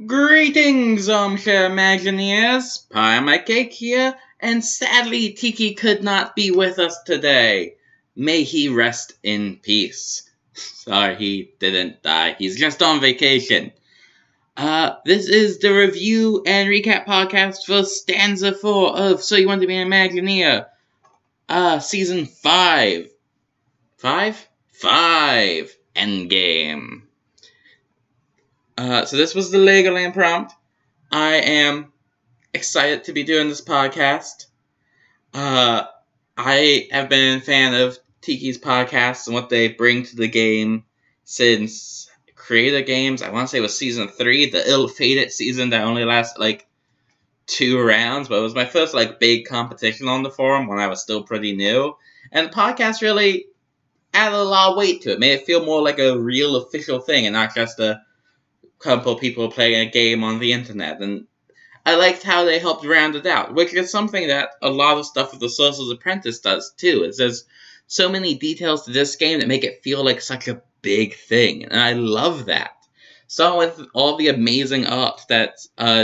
Greetings, armchair Imagineers! Pie My Cake here, and sadly Tiki could not be with us today. May he rest in peace. Sorry, he didn't die. He's just on vacation. This is the review and recap podcast for Stanza 4 of So You Want to Be an Imagineer, Season 5. 5? 5! Endgame. So this was the Legoland prompt. I am excited to be doing this podcast. I have been a fan of Tiki's podcasts and what they bring to the game since Creator Games. I want to say it was Season 3, the ill-fated season that only lasted like 2 rounds, but it was my first like big competition on the forum when I was still pretty new. And the podcast really added a lot of weight to it, made it feel more like a real official thing and not just a couple people playing a game on the internet. And I liked how they helped round it out, which is something that a lot of stuff with the Sorcerer's Apprentice does too. There's so many details to this game that make it feel like such a big thing, and I love that. So with all the amazing art that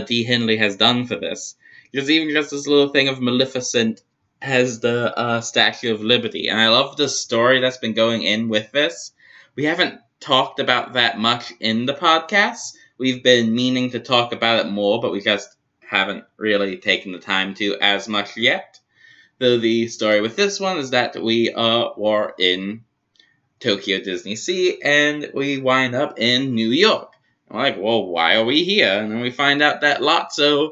Dee Hindley has done for this, there's even just this little thing of Maleficent as the Statue of Liberty, and I love the story that's been going in with this. We haven't talked about that much in the podcast. We've been meaning to talk about it more, but we just haven't really taken the time to as much yet. Though the story with this one is that we were in Tokyo Disney Sea, and we wind up in New York. I'm like, well, why are we here? And then we find out that Lotso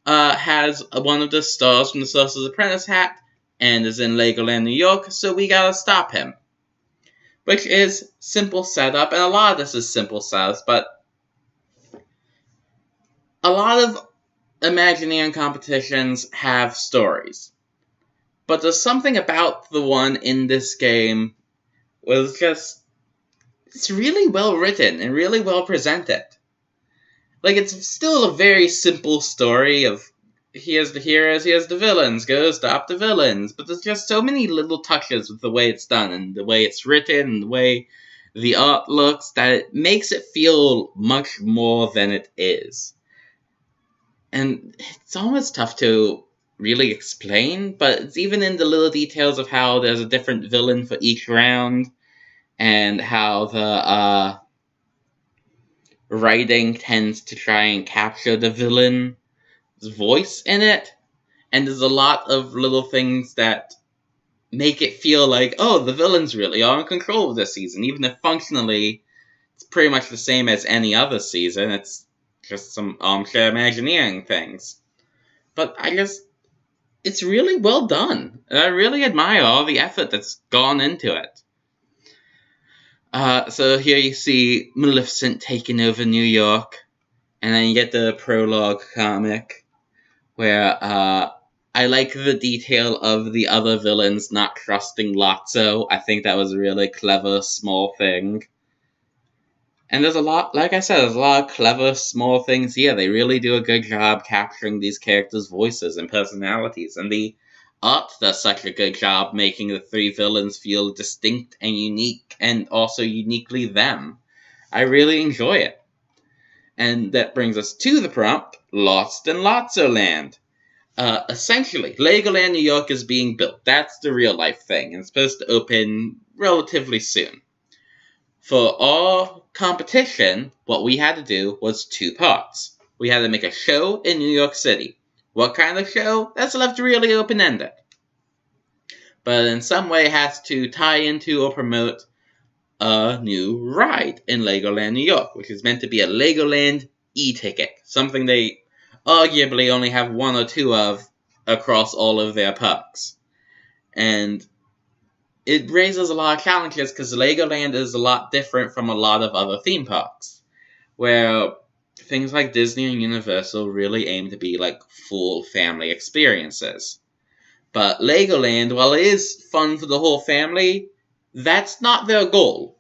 has one of the stars from the Sorcerer's Apprentice hat, and is in Legoland, New York, so we gotta stop him. Which is simple setup, and a lot of this is simple setup, but a lot of Imagineering competitions have stories. But there's something about the one in this game was just, it's really well written and really well presented. Like, it's still a very simple story of, here's the heroes, here's the villains, go stop the villains. But there's just so many little touches with the way it's done, and the way it's written, and the way the art looks, that it makes it feel much more than it is. And it's almost tough to really explain, but it's even in the little details of how there's a different villain for each round, and how the writing tends to try and capture the villain's voice in it. And there's a lot of little things that make it feel like, oh, the villains really are in control of this season, even if functionally it's pretty much the same as any other season. It's just some armchair Imagineering things. But it's really well done. And I really admire all the effort that's gone into it. So here you see Maleficent taking over New York, and then you get the prologue comic, where I like the detail of the other villains not trusting Lotso. I think that was a really clever, small thing. And there's a lot, like I said, there's a lot of clever, small things here. They really do a good job capturing these characters' voices and personalities. And the art does such a good job making the 3 villains feel distinct and unique, and also uniquely them. I really enjoy it. And that brings us to the prompt, Lost in Lotso Land. Essentially, Legoland New York is being built. That's the real-life thing, and it's supposed to open relatively soon. For our competition, what we had to do was 2 parts. We had to make a show in New York City. What kind of show? That's left really open-ended. But in some way it has to tie into or promote a new ride in Legoland New York, which is meant to be a Legoland e-ticket, something they arguably only have 1 or 2 of across all of their parks. And it raises a lot of challenges because Legoland is a lot different from a lot of other theme parks, where things like Disney and Universal really aim to be like full family experiences. But Legoland, while it is fun for the whole family, that's not their goal.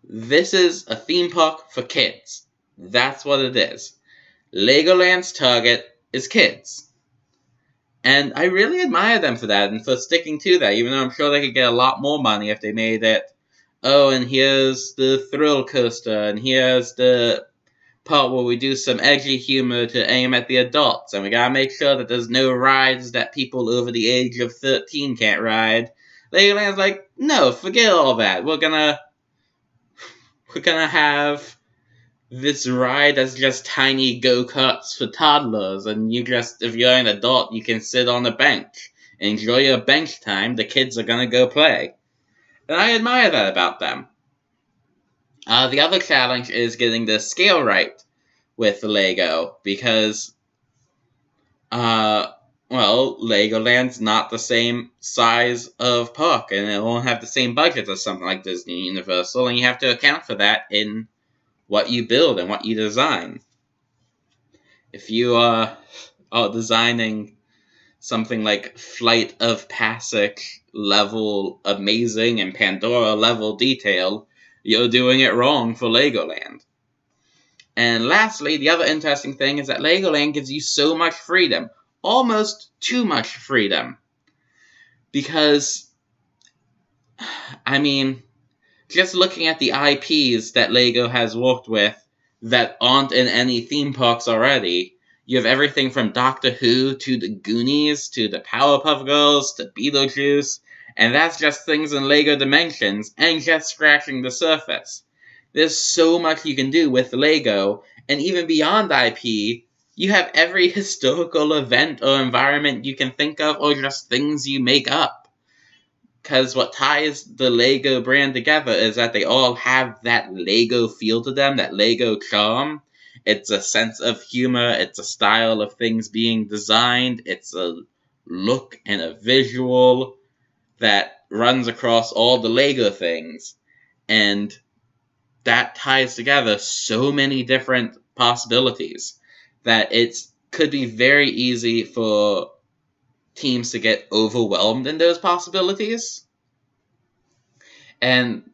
This is a theme park for kids. That's what it is. Legoland's target is kids. And I really admire them for that and for sticking to that, even though I'm sure they could get a lot more money if they made it, oh, and here's the thrill coaster, and here's the part where we do some edgy humor to aim at the adults, and we gotta make sure that there's no rides that people over the age of 13 can't ride. Legoland's like, no, forget all that. We're gonna have this ride that's just tiny go-karts for toddlers, and if you're an adult, you can sit on the bench. Enjoy your bench time, the kids are gonna go play. And I admire that about them. The other challenge is getting the scale right with Lego, because, Legoland's not the same size of park, and it won't have the same budget as something like Disney Universal, and you have to account for that in what you build and what you design. If you are designing something like Flight of Passage level amazing and Pandora level detail, you're doing it wrong for Legoland. And lastly, the other interesting thing is that Legoland gives you so much freedom. Almost too much freedom. Because, just looking at the IPs that Lego has worked with that aren't in any theme parks already, you have everything from Doctor Who to the Goonies to the Powerpuff Girls to Beetlejuice, and that's just things in Lego Dimensions and just scratching the surface. There's so much you can do with Lego, and even beyond IP, you have every historical event or environment you can think of, or just things you make up. Because what ties the Lego brand together is that they all have that Lego feel to them, that Lego charm. It's a sense of humor, it's a style of things being designed, it's a look and a visual that runs across all the Lego things. And that ties together so many different possibilities that it could be very easy for teams to get overwhelmed in those possibilities. And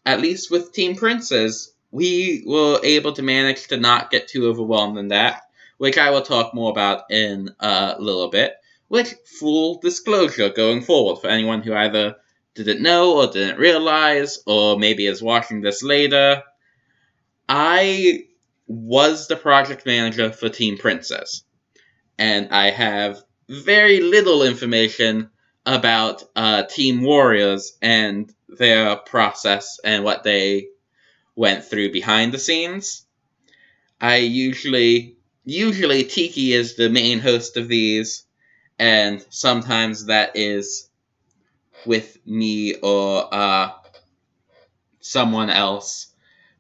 at least with Team Princess, we were able to manage to not get too overwhelmed in that, which I will talk more about in a little bit, with full disclosure going forward for anyone who either didn't know or didn't realize, or maybe is watching this later. I was the project manager for Team Princess, and I have very little information about Team Warriors and their process and what they went through behind the scenes. I usually Tiki is the main host of these, and sometimes that is with me or someone else.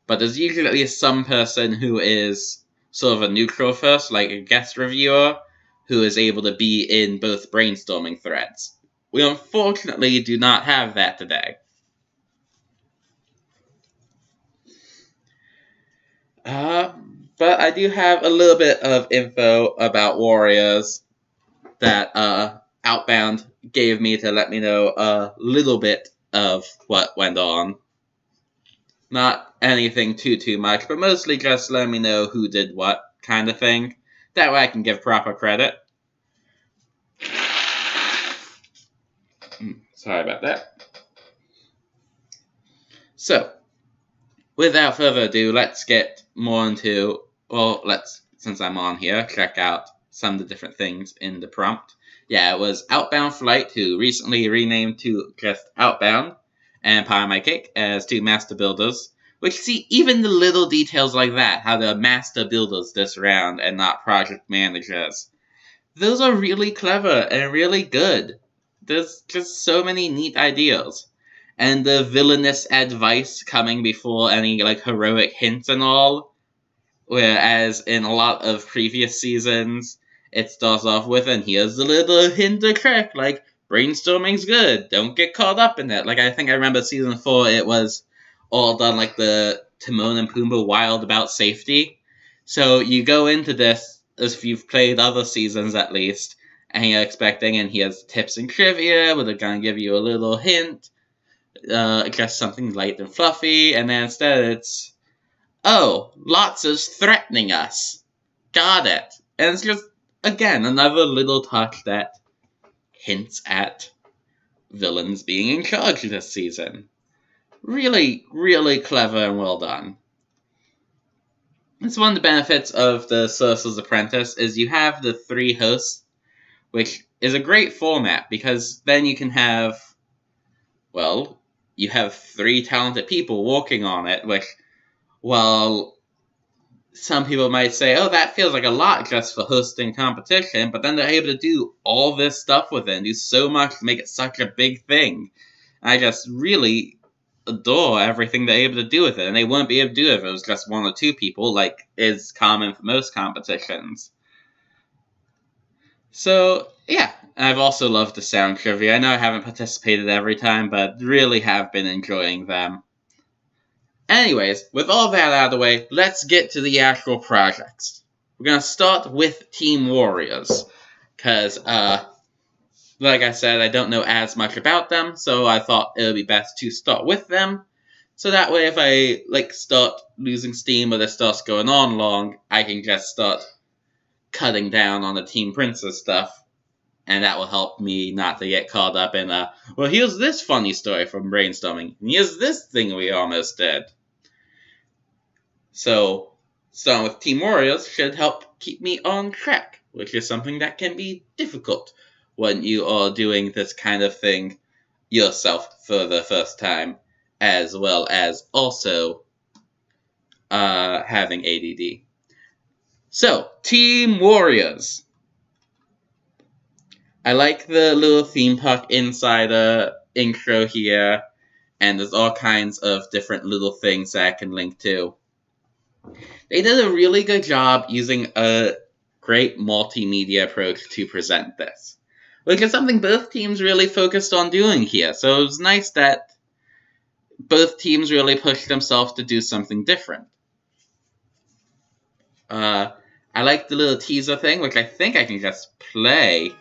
But there's usually some person who is sort of a neutral first, like a guest reviewer, who is able to be in both brainstorming threads. We unfortunately do not have that today. But I do have a little bit of info about Warriors that Outbound gave me to let me know a little bit of what went on. Not anything too much, but mostly just let me know who did what kind of thing. That way I can give proper credit. Sorry about that. So, without further ado, let's get more into, since I'm on here, check out some of the different things in the prompt. Yeah, it was Outbound Flight, who recently renamed to just Outbound, and Pie My Cake as two master builders. Which, see, even the little details like that, how the master builders this round and not project managers, those are really clever and really good. There's just so many neat ideas. And the villainous advice coming before any, heroic hints and all. Whereas in a lot of previous seasons, it starts off with, and here's a little hint or trick, brainstorming's good, don't get caught up in it. I think I remember season 4, it was all done like the Timon and Pumbaa Wild About Safety. So you go into this, as if you've played other seasons at least, and you're expecting, and he has tips and trivia, where they're going to give you a little hint, just something light and fluffy, and then instead it's, oh, Lotz is threatening us. Got it. And it's just, again, another little touch that hints at villains being in charge this season. Really, really clever and well done. It's one of the benefits of the Sorcerer's Apprentice is you have the 3 hosts, which is a great format because then you can have, well, you have 3 talented people working on it, which, well, some people might say, oh, that feels like a lot just for hosting competition, but then they're able to do all this stuff with it and do so much to make it such a big thing. I just really adore everything they're able to do with it, and they wouldn't be able to do it if it was just 1 or 2 people, like is common for most competitions. So, yeah, I've also loved the sound trivia. I know I haven't participated every time, but really have been enjoying them. Anyways, with all that out of the way, let's get to the actual projects. We're going to start with Team Warriors, because, like I said, I don't know as much about them, so I thought it would be best to start with them. So that way, if I, start losing steam or this starts going on long, I can just start cutting down on the Team Princess stuff. And that will help me not to get caught up in, well, here's this funny story from brainstorming, and here's this thing we almost did. So, starting with Team Warriors should help keep me on track, which is something that can be difficult when you are doing this kind of thing yourself for the first time, as well as also having ADD. So, Team Warriors. I like the little theme park insider intro here, and there's all kinds of different little things that I can link to. They did a really good job using a great multimedia approach to present this, which is something both teams really focused on doing here, so it was nice that both teams really pushed themselves to do something different. I like the little teaser thing, which I think I can just play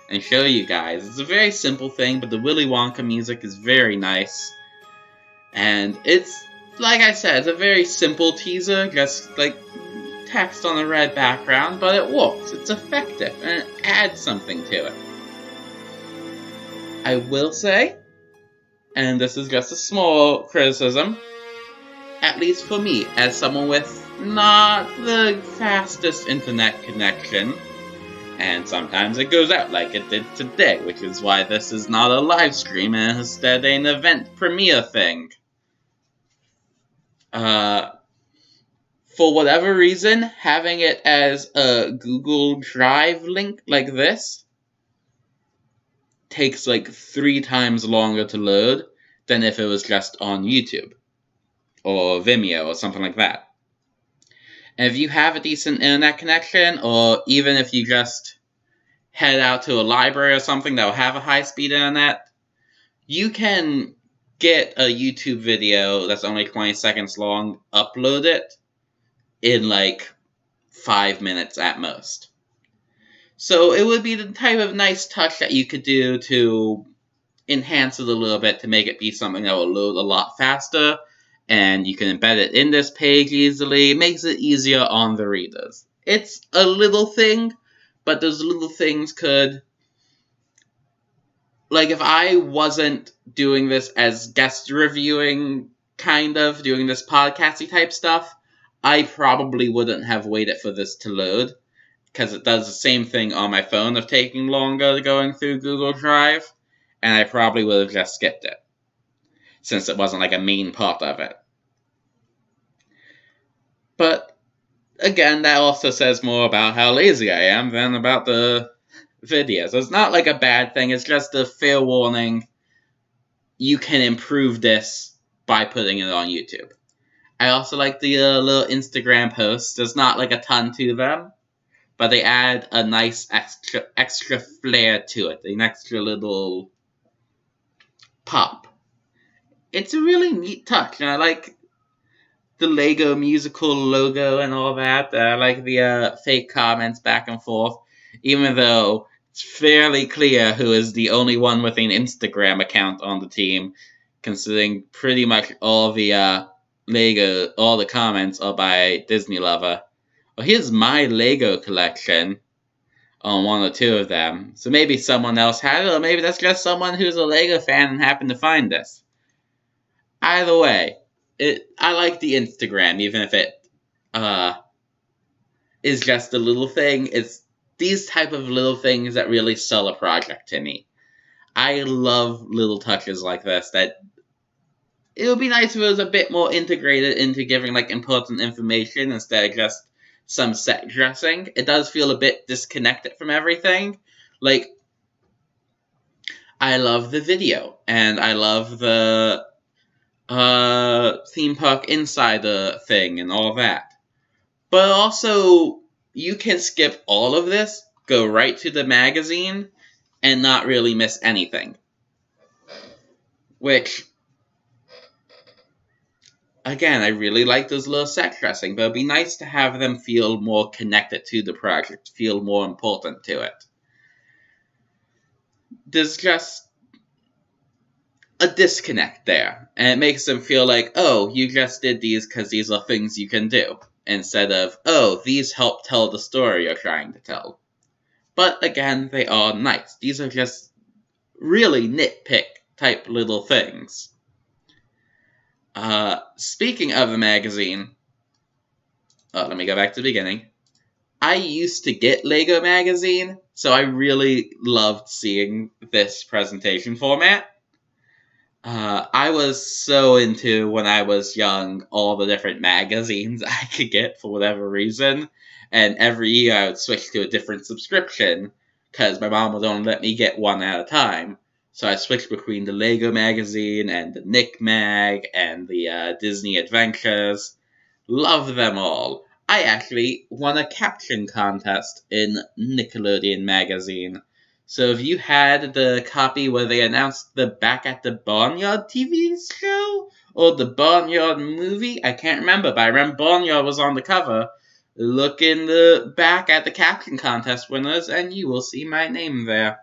and show you guys. It's a very simple thing, but the Willy Wonka music is very nice. And it's, like I said, it's a very simple teaser, just like text on a red background, but it works. It's effective, and it adds something to it. I will say, and this is just a small criticism, at least for me, as someone with not the fastest internet connection, and sometimes it goes out like it did today, which is why this is not a live stream and instead an event premiere thing. For whatever reason, having it as a Google Drive link like this takes like 3 times longer to load than if it was just on YouTube or Vimeo or something like that. And if you have a decent internet connection, or even if you just head out to a library or something that will have a high-speed internet, you can get a YouTube video that's only 20 seconds long, upload it in like 5 minutes at most. So it would be the type of nice touch that you could do to enhance it a little bit to make it be something that will load a lot faster, and you can embed it in this page easily. It makes it easier on the readers. It's a little thing, but those little things could... Like, if I wasn't doing this as guest reviewing, kind of, doing this podcasty type stuff, I probably wouldn't have waited for this to load, because it does the same thing on my phone of taking longer going through Google Drive, and I probably would have just skipped it, since it wasn't like a main part of it. But, again, that also says more about how lazy I am than about the video. So it's not like a bad thing, it's just a fair warning. You can improve this by putting it on YouTube. I also like the little Instagram posts. There's not like a ton to them, but they add a nice extra flair to it, an extra little pop. It's a really neat touch, and I like the Lego musical logo and all that. I like the fake comments back and forth, even though it's fairly clear who is the only one with an Instagram account on the team, considering pretty much all the Lego, all the comments are by Disney Lover. Well, here's my Lego collection on 1 or 2 of them. So maybe someone else had it, or maybe that's just someone who's a Lego fan and happened to find this. Either way, I like the Instagram, even if it is just a little thing. It's these type of little things that really sell a project to me. I love little touches like this. That it would be nice if it was a bit more integrated into giving like important information instead of just some set dressing. It does feel a bit disconnected from everything. Like, I love the video, and I love the theme park insider thing and all that. But also, you can skip all of this, go right to the magazine, and not really miss anything. Which, again, I really like those little set dressing, but it'd be nice to have them feel more connected to the project, feel more important to it. There's just a disconnect there, and it makes them feel like, oh, you just did these because these are things you can do, instead of, oh, these help tell the story you're trying to tell. But again, they are nice. These are just really nitpick type little things. Speaking of the magazine, let me go back to the beginning. I used to get LEGO Magazine, so I really loved seeing this presentation format. I was so into, when I was young, all the different magazines I could get for whatever reason, and every year I would switch to a different subscription, because my mom would only let me get one at a time. So I switched between the LEGO Magazine and the Nick Mag and the Disney Adventures. Love them all. I actually won a caption contest in Nickelodeon Magazine. So if you had the copy where they announced the Back at the Barnyard TV show, or the Barnyard movie, I can't remember, but I remember Barnyard was on the cover. Look in the back at the caption contest winners, and you will see my name there.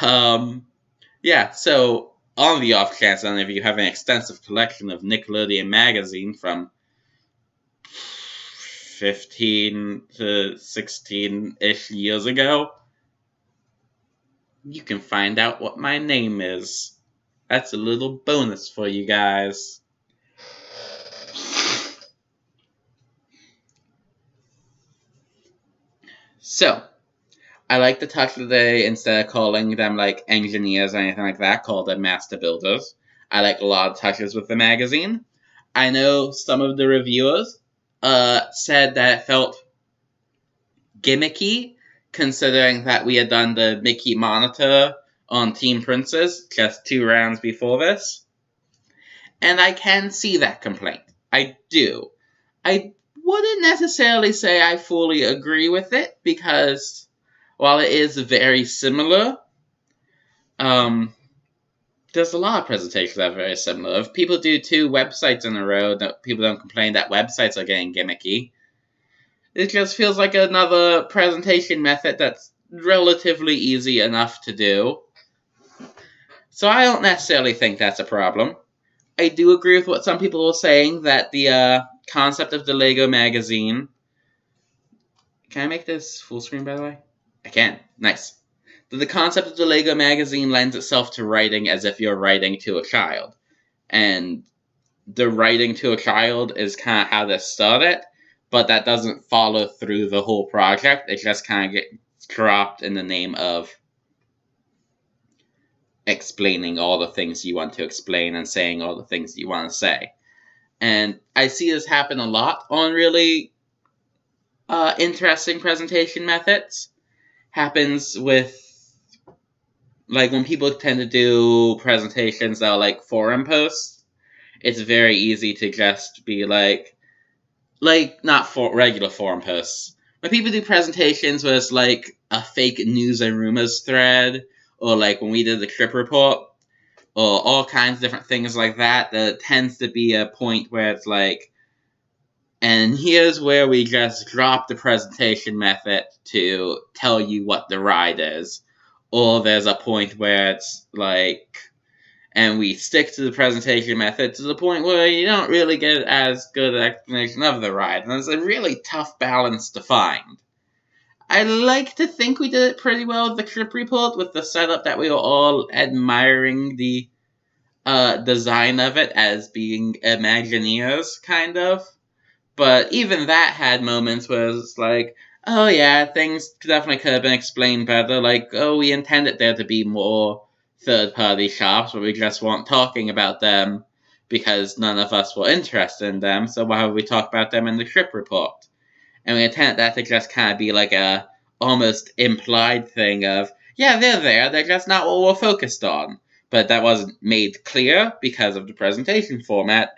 Yeah, so on the off chance any of you have an extensive collection of Nickelodeon Magazine from 15 to 16-ish years ago, you can find out what my name is. That's a little bonus for you guys. So, I like the touch that they, instead of calling them like engineers or anything like that, call them master builders. I like a lot of touches with the magazine. I know some of the reviewers said that it felt gimmicky, considering that we had done the Mickey monitor on Team Princess just 2 rounds before this. And I can see that complaint. I do. I wouldn't necessarily say I fully agree with it, because while it is very similar, there's a lot of presentations that are very similar. If people do 2 websites in a row, people don't complain that websites are getting gimmicky. It just feels like another presentation method that's relatively easy enough to do. So I don't necessarily think that's a problem. I do agree with what some people were saying, that the concept of the LEGO Magazine... Can I make this full screen, by the way? I can. Nice. The concept of the LEGO Magazine lends itself to writing as if you're writing to a child. And the writing to a child is kind of how this started, but that doesn't follow through the whole project. It just kind of gets dropped in the name of explaining all the things you want to explain and saying all the things you want to say. And I see this happen a lot on really interesting presentation methods. Happens with, like, when people tend to do presentations that are like forum posts, it's very easy to just be like not for regular forum posts. When people do presentations where it's like a fake news and rumors thread, or like when we did the trip report, or all kinds of different things like that, there tends to be a point where it's like, and here's where we just drop the presentation method to tell you what the ride is. Or there's a point where it's like, and we stick to the presentation method to the point where you don't really get as good an explanation of the ride. And it's a really tough balance to find. I like to think we did it pretty well with the trip report, with the setup that we were all admiring the design of it as being Imagineers, kind of. But even that had moments where it's like, oh yeah, things definitely could have been explained better. Like, oh, we intended there to be more third-party shops, but we just weren't talking about them because none of us were interested in them, so why would we talk about them in the trip report? And we intended that to just kind of be like a almost implied thing of, yeah, they're there, they're just not what we're focused on. But that wasn't made clear because of the presentation format.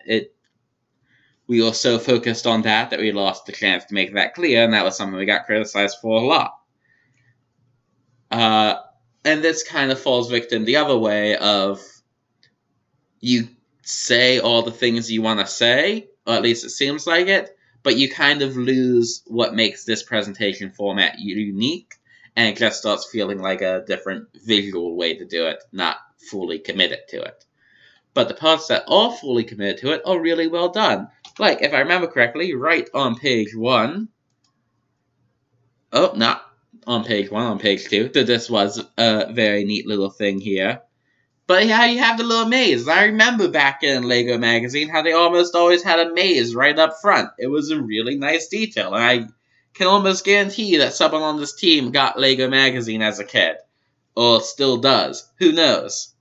We were so focused on that we lost the chance to make that clear, and that was something we got criticized for a lot. And this kind of falls victim the other way of you say all the things you want to say, or at least it seems like it, but you kind of lose what makes this presentation format unique, and it just starts feeling like a different visual way to do it, not fully committed to it. But the parts that are fully committed to it are really well done. Like, if I remember correctly, right on page 1... Oh, not on page 1, on page 2. This was a very neat little thing here. But yeah, you have the little maze. I remember back in LEGO Magazine how they almost always had a maze right up front. It was a really nice detail, and I can almost guarantee that someone on this team got LEGO Magazine as a kid. Or still does. Who knows?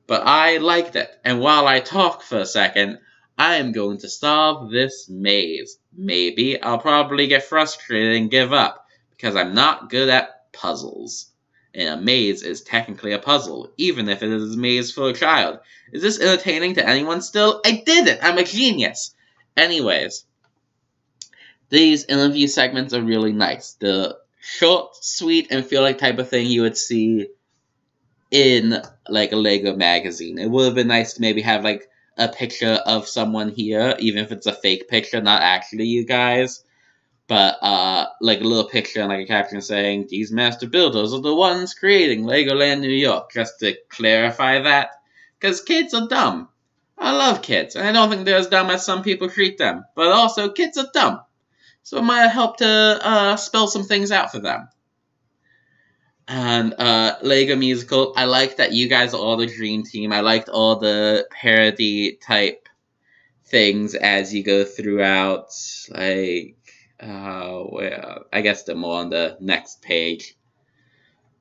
But I liked it, and while I talk for a second, I am going to solve this maze. Maybe I'll probably get frustrated and give up, because I'm not good at puzzles. And a maze is technically a puzzle, even if it is a maze for a child. Is this entertaining to anyone still? I did it! I'm a genius! Anyways, these interview segments are really nice. The short, sweet, and feel like type of thing you would see in like a LEGO magazine. It would have been nice to maybe have like a picture of someone here, even if it's a fake picture, not actually you guys. But like a little picture and like a caption saying, these master builders are the ones creating Legoland New York, just to clarify that. Because kids are dumb. I love kids, and I don't think they're as dumb as some people treat them. But also, kids are dumb. So it might help to spell some things out for them. And LEGO Musical, I like that you guys are all the dream team. I liked all the parody type things as you go throughout, like, well, I guess they're more on the next page.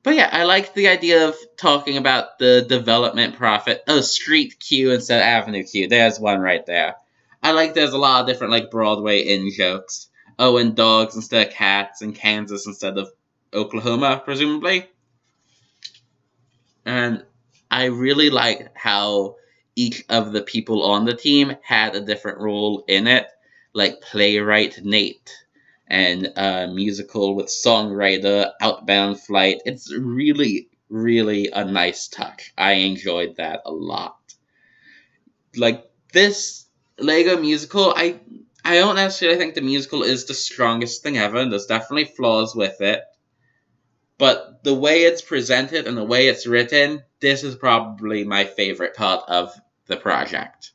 But yeah, I like the idea of talking about the development profit. Oh, Street Q instead of Avenue Q. There's one right there. I like there's a lot of different, like, Broadway in-jokes. Oh, and dogs instead of cats, and Kansas instead of Oklahoma, presumably. And I really liked how each of the people on the team had a different role in it, like playwright Nate, and musical with songwriter Outbound Flight. It's really, really a nice touch. I enjoyed that a lot. Like, this LEGO Musical, I don't necessarily think the musical is the strongest thing ever. There's definitely flaws with it. But the way it's presented and the way it's written, this is probably my favorite part of the project.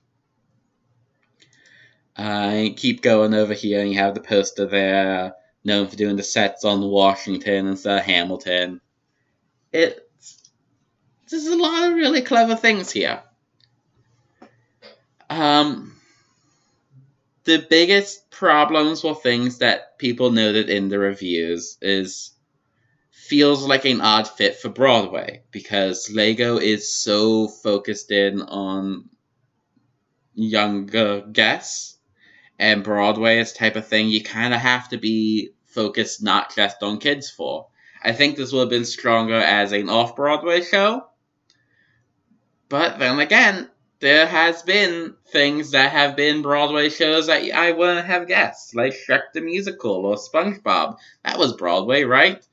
Keep going over here, and you have the poster there, known for doing the sets on Washington instead of Hamilton. There's a lot of really clever things here. The biggest problems were things that people noted in the reviews is feels like an odd fit for Broadway, because LEGO is so focused in on younger guests, and Broadway is the type of thing you kind of have to be focused not just on kids for. I think this would have been stronger as an off-Broadway show, but then again, there has been things that have been Broadway shows that I wouldn't have guessed, like Shrek the Musical or SpongeBob. That was Broadway, right?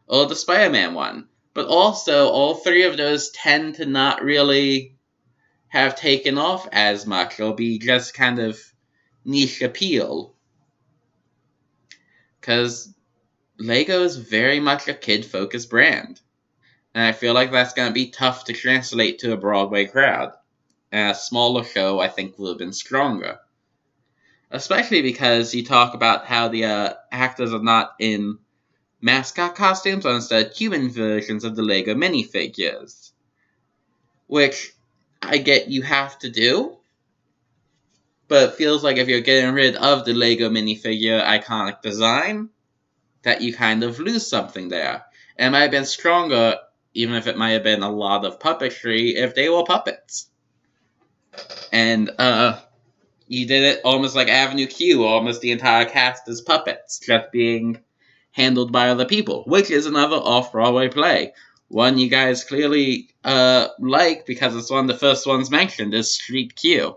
Or the Spider-Man one. But also, all three of those tend to not really have taken off as much, or be just kind of niche appeal. Because LEGO is very much a kid-focused brand. And I feel like that's going to be tough to translate to a Broadway crowd. And a smaller show, I think, would have been stronger. Especially because you talk about how the actors are not in mascot costumes, or instead human versions of the LEGO minifigures. Which I get you have to do, but it feels like if you're getting rid of the LEGO minifigure iconic design, that you kind of lose something there. And it might have been stronger, even if it might have been a lot of puppetry, if they were puppets. And, you did it almost like Avenue Q, almost the entire cast is puppets, just being handled by other people, which is another off-Broadway play. One you guys clearly like because it's one of the first ones mentioned is Street Q.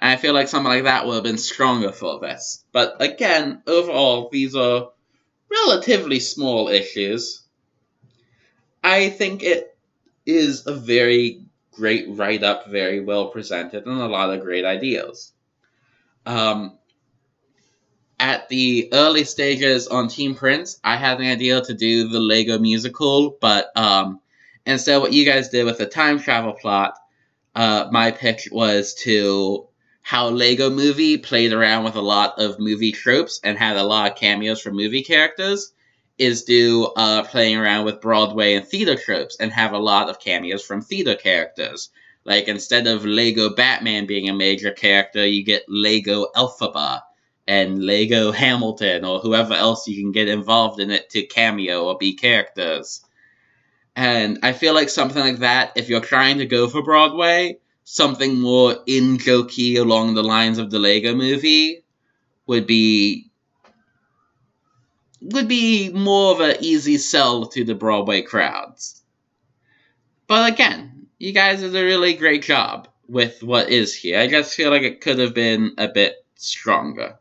And I feel like something like that would have been stronger for this. But again, overall, these are relatively small issues. I think it is a very great write-up, very well presented, and a lot of great ideas. At the early stages on Team Prince, I had an idea to do the LEGO musical, but instead what you guys did with the time travel plot, my pitch was to how LEGO Movie played around with a lot of movie tropes and had a lot of cameos from movie characters, is do playing around with Broadway and theater tropes and have a lot of cameos from theater characters. Like, instead of Lego Batman being a major character, you get Lego Elphaba and Lego Hamilton, or whoever else you can get involved in it to cameo or be characters. And I feel like something like that, if you're trying to go for Broadway, something more in-jokey along the lines of the Lego Movie would be more of an easy sell to the Broadway crowds. But again, you guys did a really great job with what is here. I just feel like it could have been a bit stronger.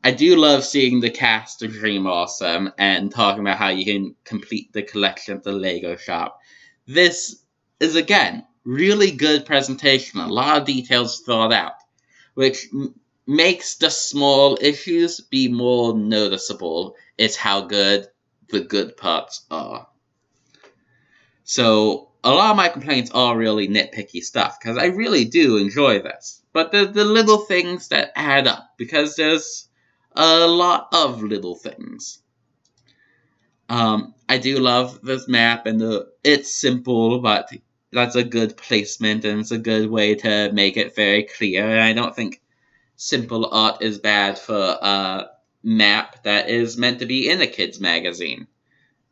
I do love seeing the cast of Dream Awesome and talking about how you can complete the collection at the Lego shop. This is, again, really good presentation. A lot of details thought out, which makes the small issues be more noticeable. It's how good the good parts are. So, a lot of my complaints are really nitpicky stuff, because I really do enjoy this. But the little things that add up, because there's a lot of little things. I do love this map, and it's simple, but that's a good placement, and it's a good way to make it very clear, and I don't think simple art is bad for a map that is meant to be in a kid's magazine.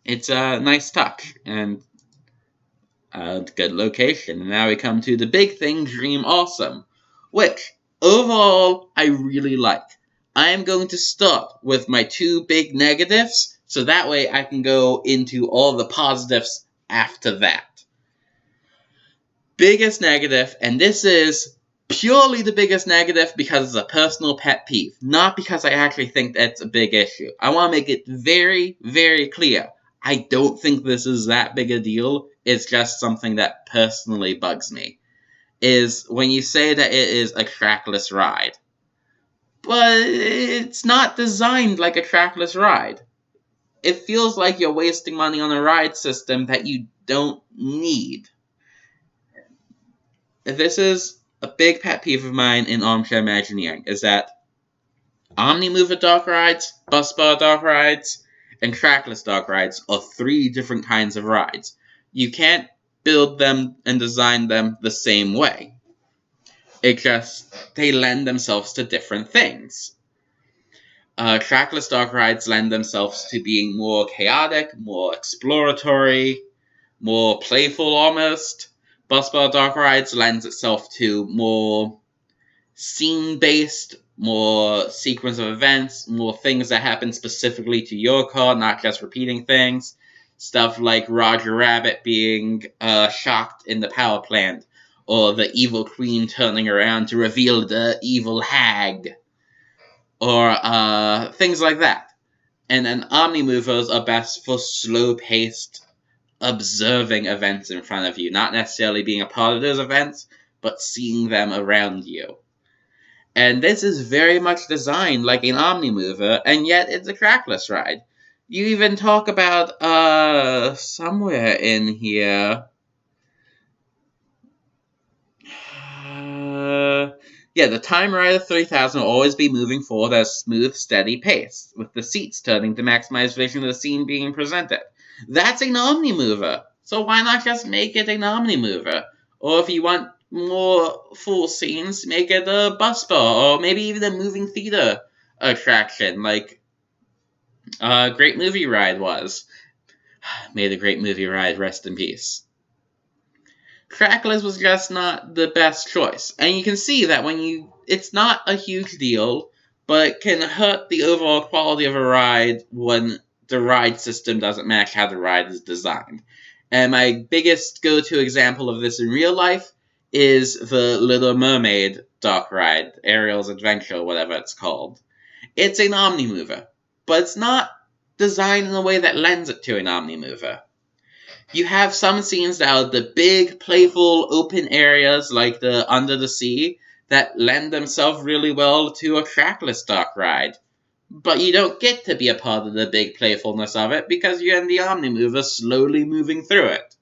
It's a nice touch, and a good location. And now we come to the big thing, Dream Awesome, which, overall, I really like. I am going to start with my two big negatives, so that way I can go into all the positives after that. Biggest negative, and this is purely the biggest negative because it's a personal pet peeve, not because I actually think that's a big issue. I want to make it very, very clear. I don't think this is that big a deal. It's just something that personally bugs me. Is when you say that it is a trackless ride. But it's not designed like a trackless ride. It feels like you're wasting money on a ride system that you don't need. This is a big pet peeve of mine in Armchair Imagineering, is that Omnimover dark rides, bus bar dark rides, and trackless dark rides are three different kinds of rides. You can't build them and design them the same way. It just, they lend themselves to different things. Trackless dark rides lend themselves to being more chaotic, more exploratory, more playful almost. Bus bar dark rides lends itself to more scene-based, more sequence of events, more things that happen specifically to your car, not just repeating things. Stuff like Roger Rabbit being shocked in the power plant, or the evil queen turning around to reveal the evil hag, or things like that. And then Omnimovers are best for slow-paced, observing events in front of you, not necessarily being a part of those events, but seeing them around you. And this is very much designed like an Omnimover, and yet it's a trackless ride. You even talk about, somewhere in here, the Time Rider 3000 will always be moving forward at a smooth, steady pace, with the seats turning to maximize vision of the scene being presented. That's an Omnimover, so why not just make it an Omnimover? Or if you want more full scenes, make it a bus bar, or maybe even a moving theater attraction, like Great Movie Ride was. May the Great Movie Ride rest in peace. Trackless was just not the best choice, and you can see that it's not a huge deal, but it can hurt the overall quality of a ride when the ride system doesn't match how the ride is designed. And my biggest go-to example of this in real life is the Little Mermaid dock ride, Ariel's Adventure, whatever it's called. It's an Omnimover, but it's not designed in a way that lends it to an Omnimover. You have some scenes that are the big, playful, open areas like the Under the Sea that lend themselves really well to a trackless dock ride. But you don't get to be a part of the big playfulness of it because you're in the Omnimover slowly moving through it.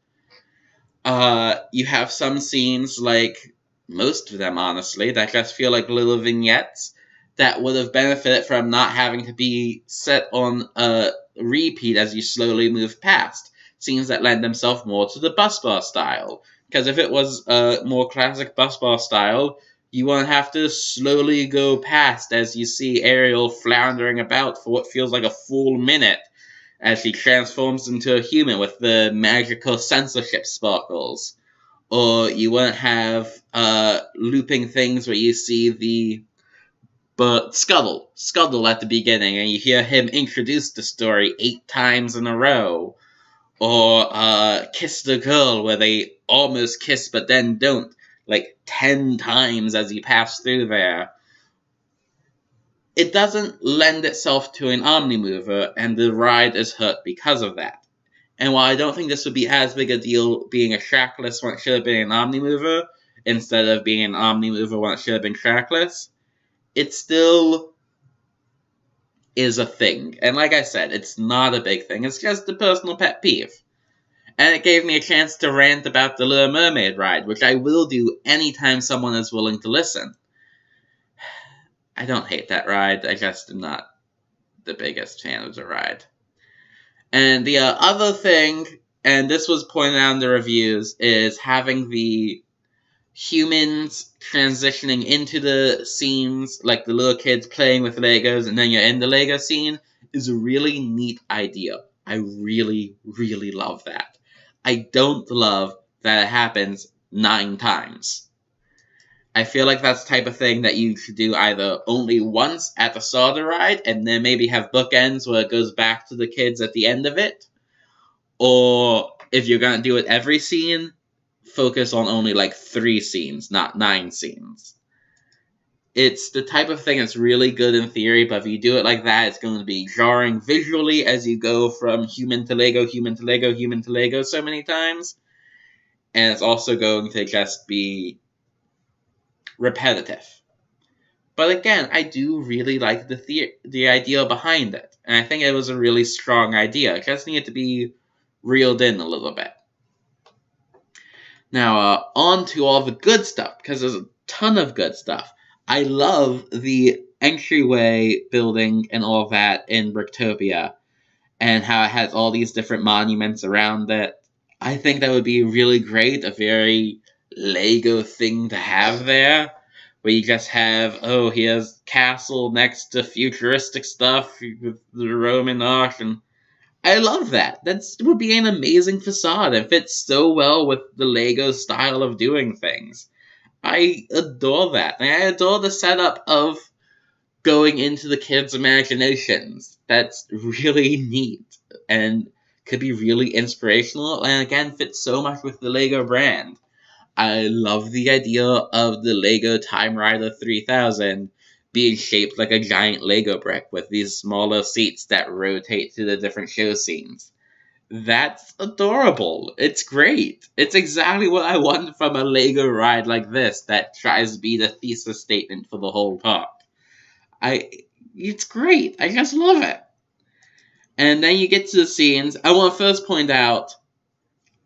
You have some scenes, like most of them honestly, that just feel like little vignettes that would have benefited from not having to be set on a repeat as you slowly move past. Scenes that lend themselves more to the bus bar style. Because if it was a more classic bus bar style, you won't have to slowly go past as you see Ariel floundering about for what feels like a full minute as she transforms into a human with the magical censorship sparkles. Or you won't have looping things where you see the Scuttle at the beginning and you hear him introduce the story 8 times in a row. Or Kiss the Girl, where they almost kiss but then don't, like 10 times as you pass through there. It doesn't lend itself to an Omnimover, and the ride is hurt because of that. And while I don't think this would be as big a deal being a trackless when it should have been an Omnimover, instead of being an Omnimover when it should have been trackless, it still is a thing. And like I said, it's not a big thing, it's just a personal pet peeve. And it gave me a chance to rant about the Little Mermaid ride, which I will do anytime someone is willing to listen. I don't hate that ride, I just am not the biggest fan of the ride. And the other thing, and this was pointed out in the reviews, is having the humans transitioning into the scenes, like the little kids playing with Legos, and then you're in the Lego scene, is a really neat idea. I really, really love that. I don't love that it happens 9 times. I feel like that's the type of thing that you should do either only once at the start of the ride, and then maybe have bookends where it goes back to the kids at the end of it. Or if you're going to do it every scene, focus on only like 3 scenes, not 9 scenes. It's the type of thing that's really good in theory, but if you do it like that, it's going to be jarring visually as you go from human to Lego, human to Lego, human to Lego so many times. And it's also going to just be repetitive. But again, I do really like the idea behind it. And I think it was a really strong idea. It just needed to be reeled in a little bit. Now, on to all the good stuff, because there's a ton of good stuff. I love the entryway building and all that in Bricktopia, and how it has all these different monuments around it. I think that would be really great, a very Lego thing to have there, where you just have, oh, here's castle next to futuristic stuff with the Roman arch, and I love that. That would be an amazing facade and fits so well with the Lego style of doing things. I adore that. And I adore the setup of going into the kids' imaginations. That's really neat and could be really inspirational and again fits so much with the Lego brand. I love the idea of the Lego Time Rider 3000 being shaped like a giant Lego brick with these smaller seats that rotate to the different show scenes. That's adorable. It's great. It's exactly what I want from a Lego ride like this that tries to be the thesis statement for the whole park. It's great. I just love it. And then you get to the scenes. I want to first point out,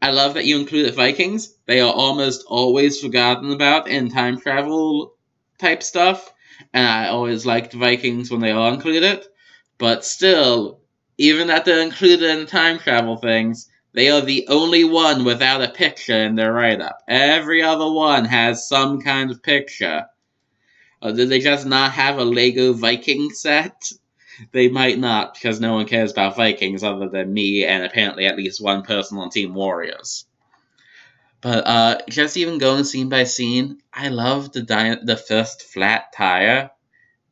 I love that you included Vikings. They are almost always forgotten about in time travel type stuff. And I always liked Vikings when they are included. But still, even that they're included in time travel things, They are the only one without a picture in their write-up. Every other one has some kind of picture. Or did they just not have a Lego Viking set? They might not, because no one cares about Vikings other than me and apparently at least one person on Team Warriors. But just even going scene by scene, I love the first flat tire.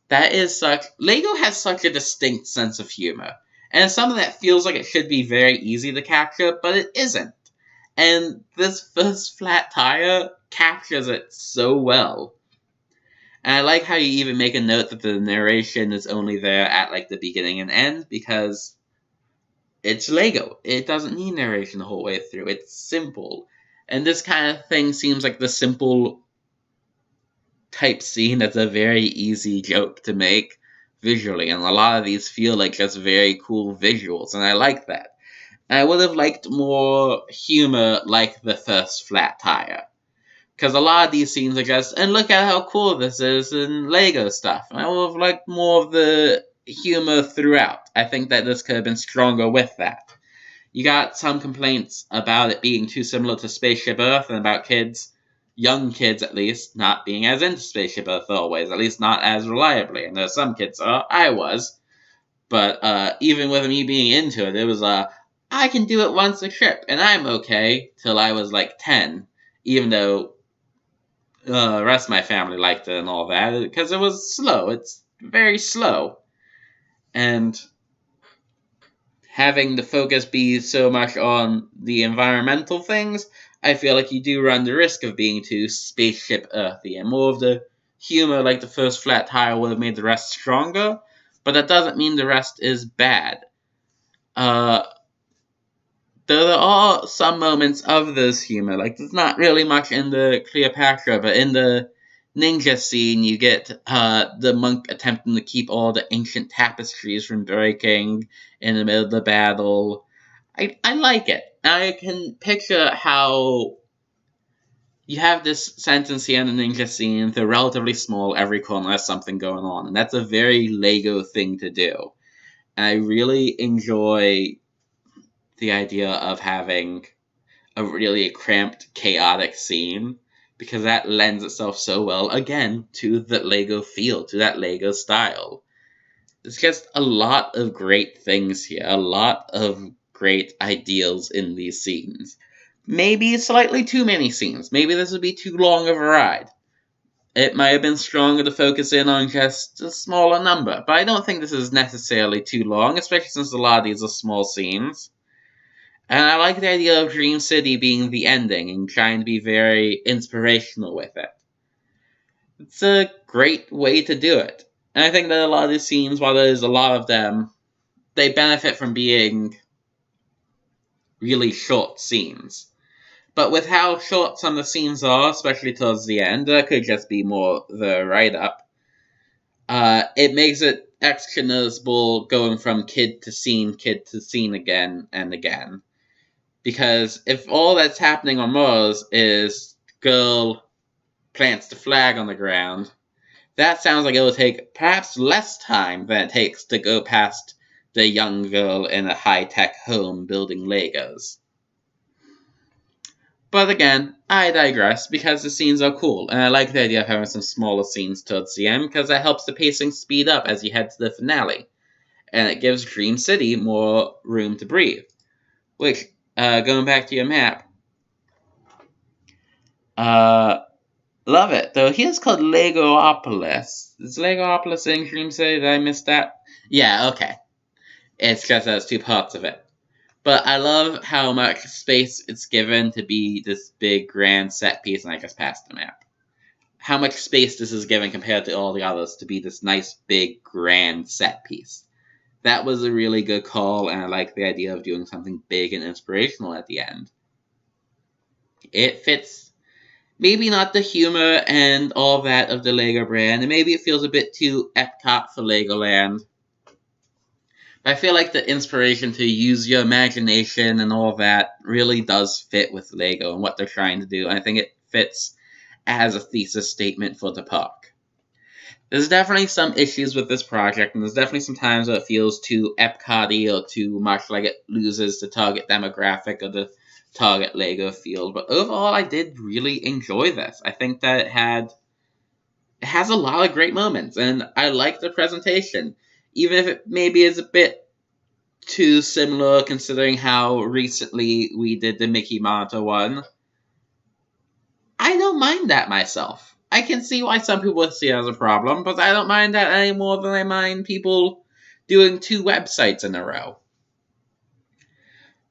That is such... Lego has such a distinct sense of humor. And it's something that feels like it should be very easy to capture, but it isn't. And this first flat tire captures it so well. And I like how you even make a note that the narration is only there at, like, the beginning and end, because it's Lego. It doesn't need narration the whole way through. It's simple. And this kind of thing seems like the simple type scene that's a very easy joke to make visually, and a lot of these feel like just very cool visuals, and I like that. And I would have liked more humor like the first flat tire, because a lot of these scenes are just, and look at how cool this is, and Lego stuff, and I would have liked more of the humor throughout. I think that this could have been stronger with that. You got some complaints about it being too similar to Spaceship Earth, and about kids, young kids at least, not being as into Spaceship Earth always, at least not as reliably. And there's some kids, I was, but even with me being into it, it was I can do it once a trip, and I'm okay, till I was like 10, even though the rest of my family liked it and all that, because it was slow. It's very slow. And having the focus be so much on the environmental things, I feel like you do run the risk of being too Spaceship Earthy, and more of the humor like the first flat tire would have made the rest stronger, but that doesn't mean the rest is bad. There are some moments of this humor, like there's not really much in the Cleopatra, but in the ninja scene you get the monk attempting to keep all the ancient tapestries from breaking in the middle of the battle. I like it. I can picture how you have this sentence here in the ninja scene, they're relatively small, every corner has something going on, and that's a very Lego thing to do. And I really enjoy the idea of having a really cramped, chaotic scene, because that lends itself so well, again, to the Lego feel, to that Lego style. There's just a lot of great things here, a lot of great ideals in these scenes. Maybe slightly too many scenes. Maybe this would be too long of a ride. It might have been stronger to focus in on just a smaller number, but I don't think this is necessarily too long, especially since a lot of these are small scenes. And I like the idea of Dream City being the ending and trying to be very inspirational with it. It's a great way to do it. And I think that a lot of these scenes, while there's a lot of them, they benefit from being really short scenes. But with how short some of the scenes are, especially towards the end, that could just be more the write-up. It makes it extra noticeable going from kid to scene again and again. Because if all that's happening on Mars is girl plants the flag on the ground, that sounds like it will take perhaps less time than it takes to go past the young girl in a high-tech home building Legos. But again, I digress, because the scenes are cool, and I like the idea of having some smaller scenes towards the end, because that helps the pacing speed up as you head to the finale. And it gives Dream City more room to breathe. Which, going back to your map, love it. Though here's called Legoopolis. Is Legoopolis in Dream City? Did I miss that? Yeah, okay. It's just there's two parts of it. But I love how much space it's given to be this big, grand set piece, and I just passed the map. How much space this is given compared to all the others to be this nice, big, grand set piece. That was a really good call, and I like the idea of doing something big and inspirational at the end. It fits, maybe not the humor and all that of the Lego brand, and maybe it feels a bit too Epcot for Legoland. But I feel like the inspiration to use your imagination and all that really does fit with Lego and what they're trying to do. And I think it fits as a thesis statement for the park. There's definitely some issues with this project, and there's definitely some times where it feels too Epcot-y or too much like it loses the target demographic or the target LEGO field. But overall, I did really enjoy this. I think that it has a lot of great moments, and I like the presentation, even if it maybe is a bit too similar considering how recently we did the Mickey Monitor one. I don't mind that myself. I can see why some people would see it as a problem, but I don't mind that any more than I mind people doing 2 websites in a row.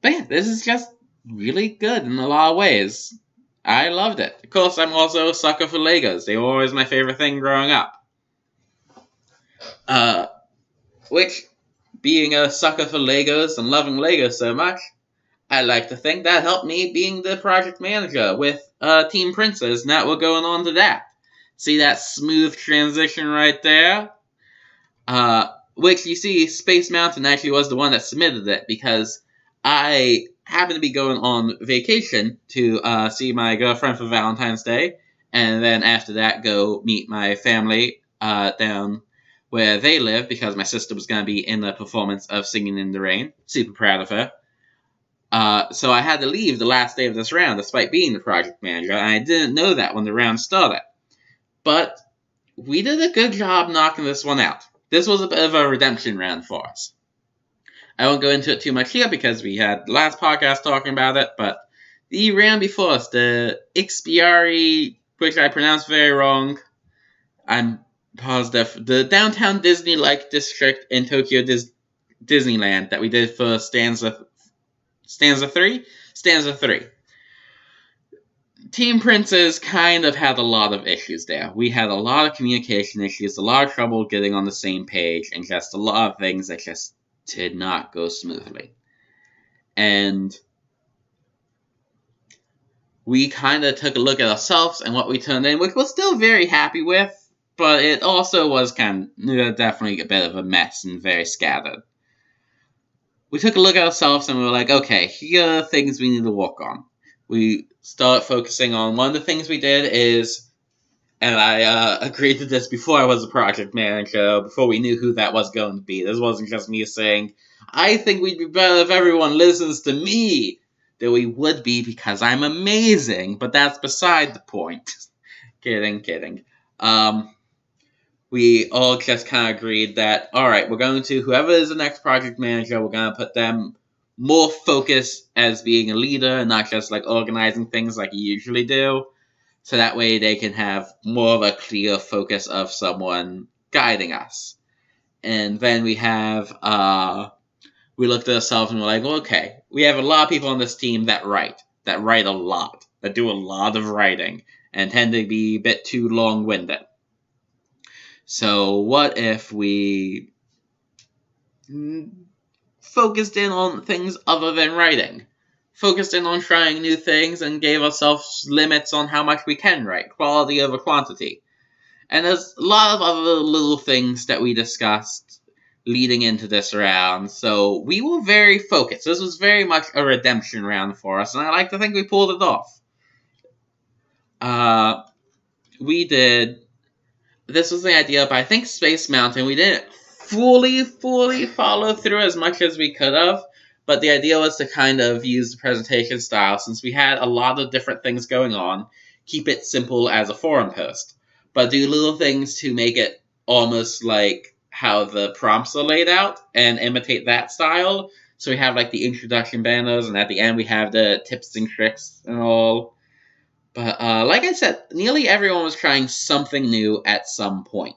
But yeah, this is just really good in a lot of ways. I loved it. Of course, I'm also a sucker for Legos. They were always my favorite thing growing up. Which, being a sucker for Legos and loving Legos so much, I like to think that helped me being the project manager with Team Princess. Now we're going on to that. See that smooth transition right there? Which you see, Space Mountain actually was the one that submitted it because I happened to be going on vacation to see my girlfriend for Valentine's Day, and then after that go meet my family down where they live because my sister was going to be in the performance of Singing in the Rain. Super proud of her. So I had to leave the last day of this round despite being the project manager, and I didn't know that when the round started. But we did a good job knocking this one out. This was a bit of a redemption round for us. I won't go into it too much here because we had the last podcast talking about it, but the round before us, the Ikspiari, which I pronounced very wrong, I'm positive, the downtown Disney-like district in Tokyo Disneyland that we did for Stanza 3? Stanza 3. Team Princess kind of had a lot of issues there. We had a lot of communication issues, a lot of trouble getting on the same page, and just a lot of things that just did not go smoothly. And we kind of took a look at ourselves and what we turned in, which we're still very happy with, but it also was definitely a bit of a mess and very scattered. We took a look at ourselves and we were like, okay, here are things we need to work on. We started focusing on one of the things we did is, and I agreed to this before I was a project manager, before we knew who that was going to be. This wasn't just me saying, I think we'd be better if everyone listens to me. Though we would be because I'm amazing, but that's beside the point. Kidding. We all just kind of agreed that, alright, we're going to, whoever is the next project manager, we're going to put them more focused as being a leader and not just like organizing things like you usually do. So that way they can have more of a clear focus of someone guiding us. And then we have, we looked at ourselves and we're like, well, okay, we have a lot of people on this team that write a lot, that do a lot of writing, and tend to be a bit too long-winded. So what if we focused in on things other than writing? Focused in on trying new things and gave ourselves limits on how much we can write, quality over quantity. And there's a lot of other little things that we discussed leading into this round, so we were very focused. This was very much a redemption round for us, and I like to think we pulled it off. This was the idea, but I think Space Mountain, we didn't fully follow through as much as we could have, but the idea was to kind of use the presentation style, since we had a lot of different things going on, keep it simple as a forum post, but do little things to make it almost like how the prompts are laid out, and imitate that style. So we have like the introduction banners, and at the end we have the tips and tricks and all. But like I said, nearly everyone was trying something new at some point.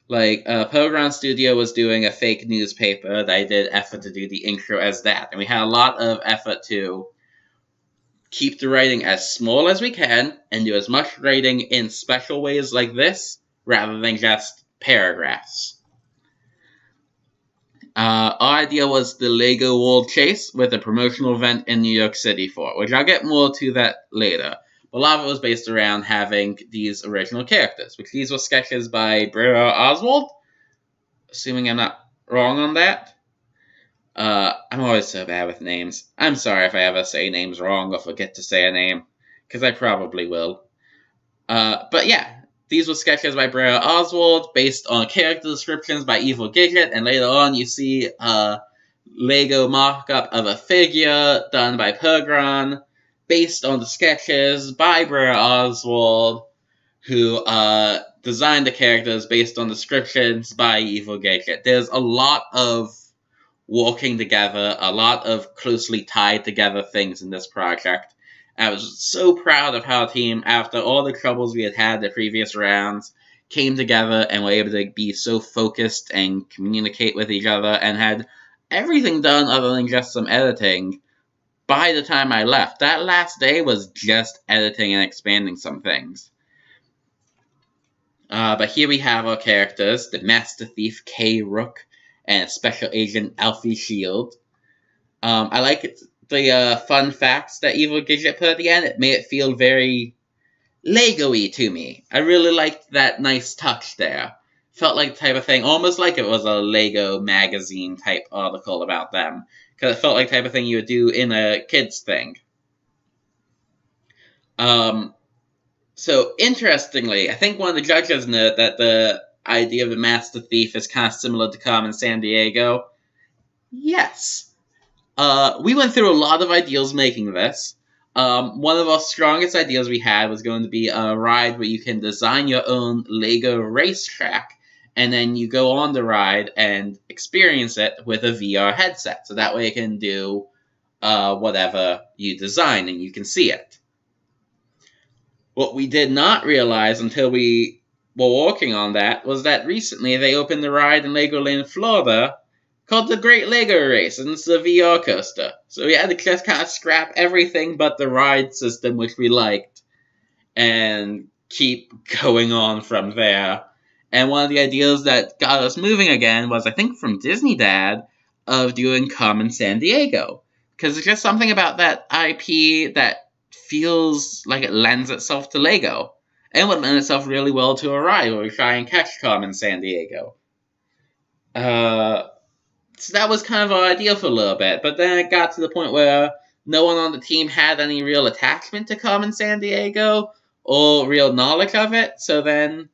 Like, Playground Studio was doing a fake newspaper. They did effort to do the intro as that. And we had a lot of effort to keep the writing as small as we can, and do as much writing in special ways like this, rather than just paragraphs. Our idea was the Lego World Chase with a promotional event in New York City for it, which I'll get more to that later. But a lot of it was based around having these original characters, which these were sketches by Brer Oswald, assuming I'm not wrong on that. I'm always so bad with names. I'm sorry if I ever say names wrong or forget to say a name, because I probably will. But yeah, these were sketches by Brer Oswald based on character descriptions by Evil Gidget, and later on you see a Lego mock-up of a figure done by Pergron based on the sketches by Brer Oswald, who designed the characters based on descriptions by Evil Gidget. There's a lot of working together, a lot of closely tied together things in this project. I was so proud of how the team, after all the troubles we had had the previous rounds, came together and were able to be so focused and communicate with each other and had everything done other than just some editing by the time I left. That last day was just editing and expanding some things. But here we have our characters, the Master Thief K. Rook and Special Agent Alfie Shield. I like the fun facts that Evil Gidget put at the end. It made it feel very Lego-y to me. I really liked that nice touch there. Felt like the type of thing, almost like it was a Lego magazine type article about them. Because it felt like the type of thing you would do in a kid's thing. So, interestingly, I think one of the judges noted that the idea of the Master Thief is kind of similar to Carmen Sandiego. Yes. We went through a lot of ideas making this. One of our strongest ideas we had was going to be a ride where you can design your own Lego racetrack, and then you go on the ride and experience it with a VR headset. So that way you can do whatever you design and you can see it. What we did not realize until we were working on that was that recently they opened the ride in Legoland, Florida, called the Great Lego Race, and it's a VR coaster. So we had to just kind of scrap everything but the ride system, which we liked, and keep going on from there. And one of the ideas that got us moving again was, I think from Disney Dad, of doing Carmen Sandiego. Because there's just something about that IP that feels like it lends itself to Lego. And would lend itself really well to a ride where we try and catch Carmen Sandiego. So that was kind of our idea for a little bit, but then it got to the point where no one on the team had any real attachment to Carmen Sandiego or real knowledge of it, so then,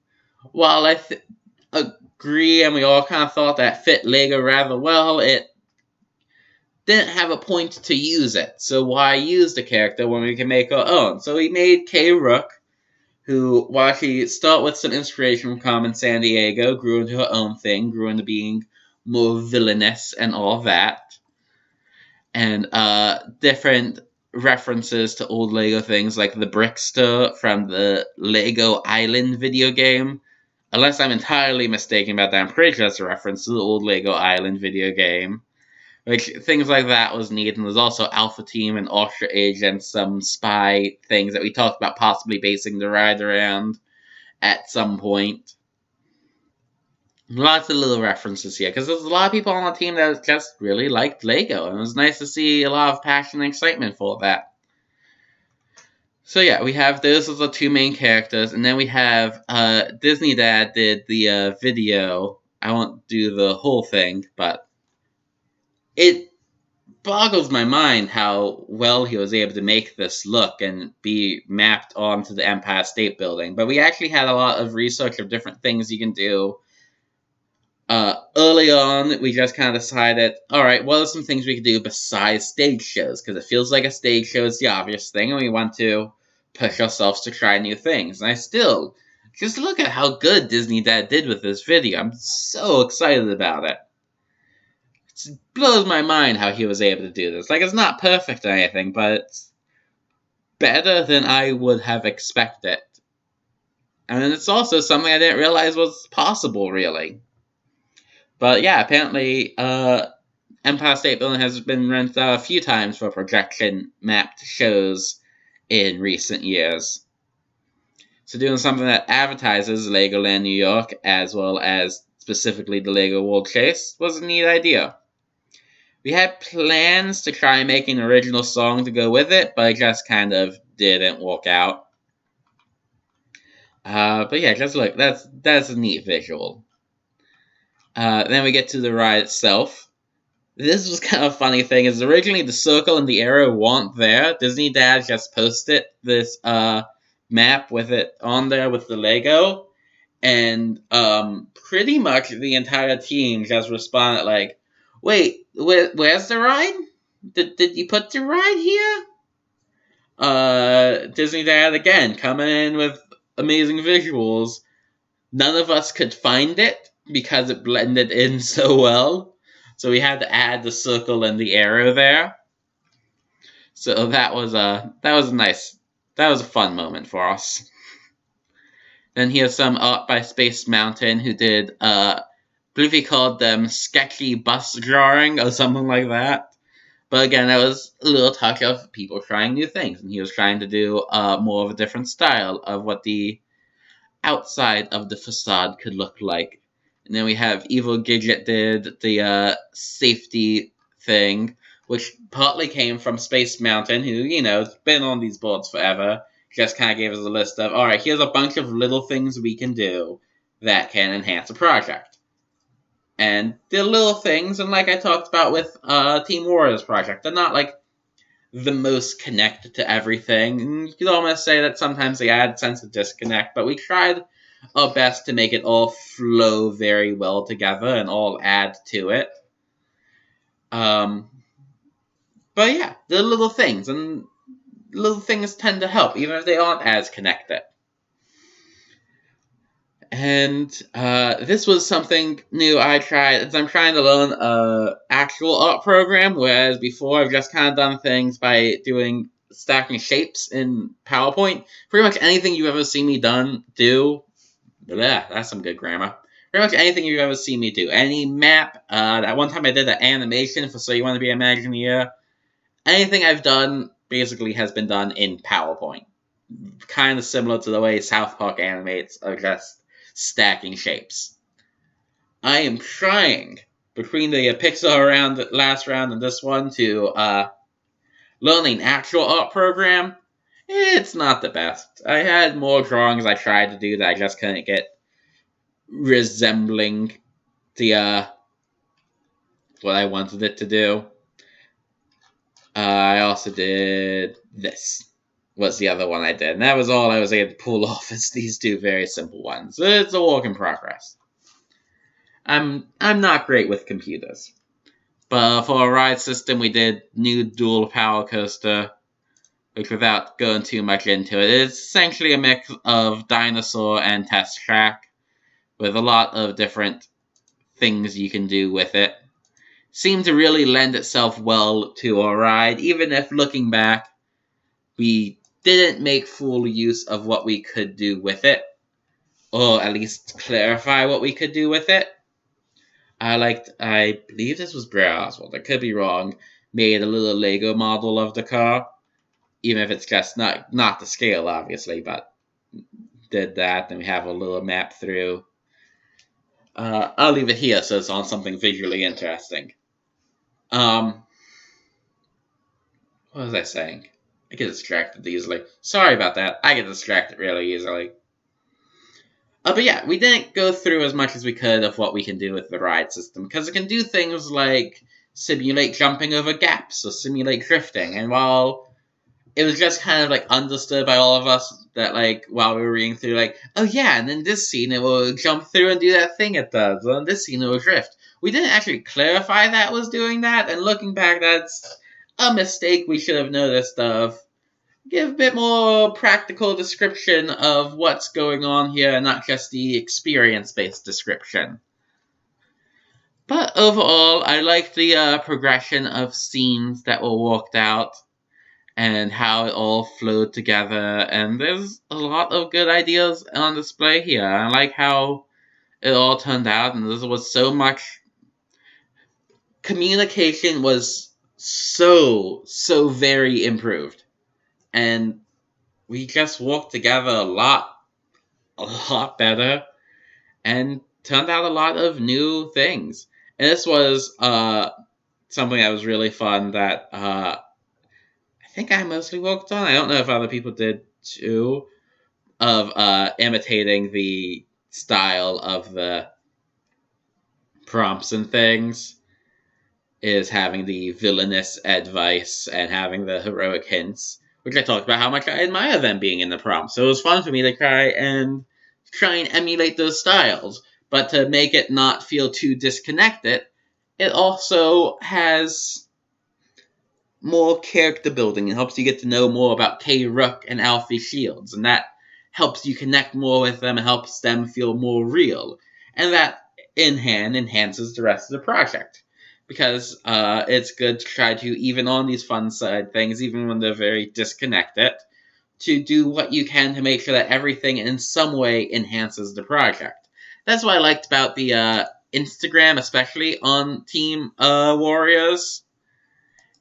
while I agree and we all kind of thought that fit Lego rather well, it didn't have a point to use it, so why use the character when we can make our own? So we made K. Rook, who, while she started with some inspiration from Carmen Sandiego, grew into her own thing, grew into being more villainous and all that. And different references to old Lego things like the Brickster from the Lego Island video game. Unless I'm entirely mistaken about that, I'm pretty sure that's a reference to the old Lego Island video game. Which, things like that was neat, and there's also Alpha Team and Ultra Agent, some spy things that we talked about possibly basing the ride around at some point. Lots of little references here, because there's a lot of people on the team that just really liked Lego, and it was nice to see a lot of passion and excitement for that. So yeah, we have those as the two main characters, and then we have Disney Dad did the video. I won't do the whole thing, but it boggles my mind how well he was able to make this look and be mapped onto the Empire State Building. But we actually had a lot of research of different things you can do. Early on, we just kind of decided, alright, what are some things we could do besides stage shows? Because it feels like a stage show is the obvious thing, and we want to push ourselves to try new things. And I still, just look at how good Disney Dad did with this video. I'm so excited about it. It blows my mind how he was able to do this. Like, it's not perfect or anything, but it's better than I would have expected. And it's also something I didn't realize was possible, really. But yeah, apparently, Empire State Building has been rented out a few times for projection-mapped shows in recent years. So doing something that advertises Legoland New York, as well as specifically the Lego World Chase, was a neat idea. We had plans to try and make an original song to go with it, but it just kind of didn't work out. But yeah, just look, that's a neat visual. Then we get to the ride itself. This was kind of a funny thing, is originally the circle and the arrow weren't there. Disney Dad just posted this map with it on there with the Lego. And pretty much the entire team just responded like, wait, where's the ride? Did you put the ride here? Disney Dad again coming in with amazing visuals. None of us could find it because it blended in so well. So we had to add the circle and the arrow there. So that was a fun moment for us. Then here's some art by Space Mountain, who did, I believe he called them sketchy bus drawing or something like that. But again, that was a little touch of people trying new things, and he was trying to do more of a different style of what the outside of the facade could look like. And then we have Evil Gidget did the safety thing, which partly came from Space Mountain, who, has been on these boards forever. Just kind of gave us a list of, alright, here's a bunch of little things we can do that can enhance a project. And they're little things, and like I talked about with Team Warriors project, they're not like the most connected to everything. And you could almost say that sometimes they add a sense of disconnect, but we tried our best to make it all flow very well together and all add to it. But yeah, they're little things, and little things tend to help, even if they aren't as connected. And this was something new I tried, as I'm trying to learn an actual art program, whereas before I've just kind of done things by stacking shapes in PowerPoint. Pretty much anything you've ever seen me do, that's some good grammar. Pretty much anything you've ever seen me do. Any map, that one time I did an animation for So You Want to Be an Imagineer. Anything I've done basically has been done in PowerPoint. Kind of similar to the way South Park animates, of just stacking shapes. I am trying, between the Pixar round, last round, and this one, to learn an actual art program. It's not the best. I had more drawings I tried to do that I just couldn't get resembling the what I wanted it to do. I also did this. Was the other one I did. And that was all I was able to pull off, is these two very simple ones. It's a work in progress. I'm not great with computers. But for our ride system, we did new dual power coaster, which, without going too much into it, is essentially a mix of dinosaur and test track, with a lot of different things you can do with it. Seemed to really lend itself well to our ride, even if, looking back, we didn't make full use of what we could do with it, or at least clarify what we could do with it. I believe this was Brer Oswald, I could be wrong, made a little Lego model of the car, even if it's just not the scale, obviously, but did that. Then we have a little map through. I'll leave it here so it's on something visually interesting. What was I saying? I get distracted easily. Sorry about that. I get distracted really easily. But yeah, we didn't go through as much as we could of what we can do with the ride system, because it can do things like simulate jumping over gaps or simulate drifting. And while it was just kind of like understood by all of us that, like, while we were reading through, like, oh yeah, and in this scene it will jump through and do that thing it does, or in this scene it will drift. We didn't actually clarify that was doing that, and looking back, that's a mistake we should have noticed of. Give a bit more practical description of what's going on here, and not just the experience-based description. But overall, I like the progression of scenes that were walked out, and how it all flowed together, and there's a lot of good ideas on display here. I like how it all turned out, and there was so much communication was so very improved. And we just worked together a lot better, and turned out a lot of new things. And this was something that was really fun that I think I mostly worked on. I don't know if other people did too, of imitating the style of the prompts and things, is having the villainous advice and having the heroic hints, which I talked about how much I admire them being in the prompt. So it was fun for me to try and try and emulate those styles, but to make it not feel too disconnected, it also has more character building. It helps you get to know more about Kay Rook and Alfie Shields, and that helps you connect more with them and helps them feel more real. And that, in hand, enhances the rest of the project. Because it's good to try to, even on these fun side things, even when they're very disconnected, to do what you can to make sure that everything in some way enhances the project. That's what I liked about the Instagram, especially on Team Warriors,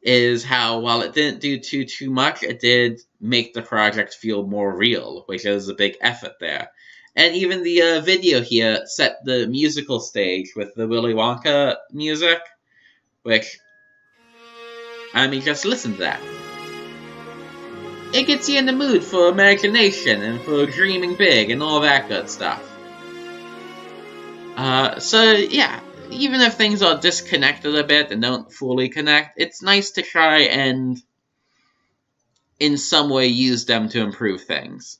is how, while it didn't do too much, it did make the project feel more real, which is a big effort there. And even the video here set the musical stage with the Willy Wonka music, which, I mean, just listen to that. It gets you in the mood for imagination and for dreaming big and all that good stuff. So yeah, even if things are disconnected a bit and don't fully connect, it's nice to try and in some way use them to improve things.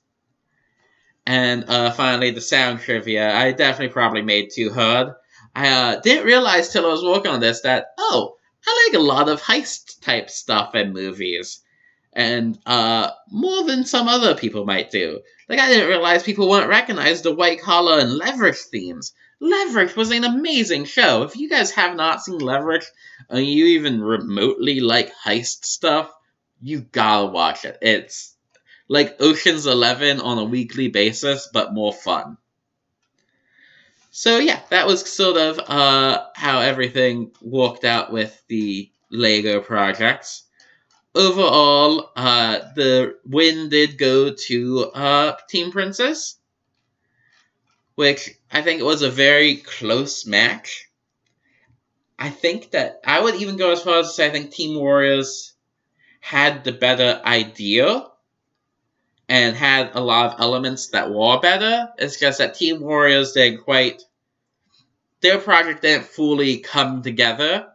And finally, the sound trivia. I definitely probably made too hard. I didn't realize till I was working on this that, oh, I like a lot of heist-type stuff in movies. And more than some other people might do. Like, I didn't realize people wouldn't recognize the White Collar and Leverage themes. Leverage was an amazing show. If you guys have not seen Leverage, and you even remotely like heist stuff, you gotta watch it. It's like Ocean's 11 on a weekly basis, but more fun. So yeah, that was sort of how everything worked out with the LEGO projects. Overall, the win did go to Team Princess, which I think was a very close match. I think that I would even go as far as to say I think Team Warriors had the better idea and had a lot of elements that were better. It's just that Team Warriors didn't quite... Their project didn't fully come together,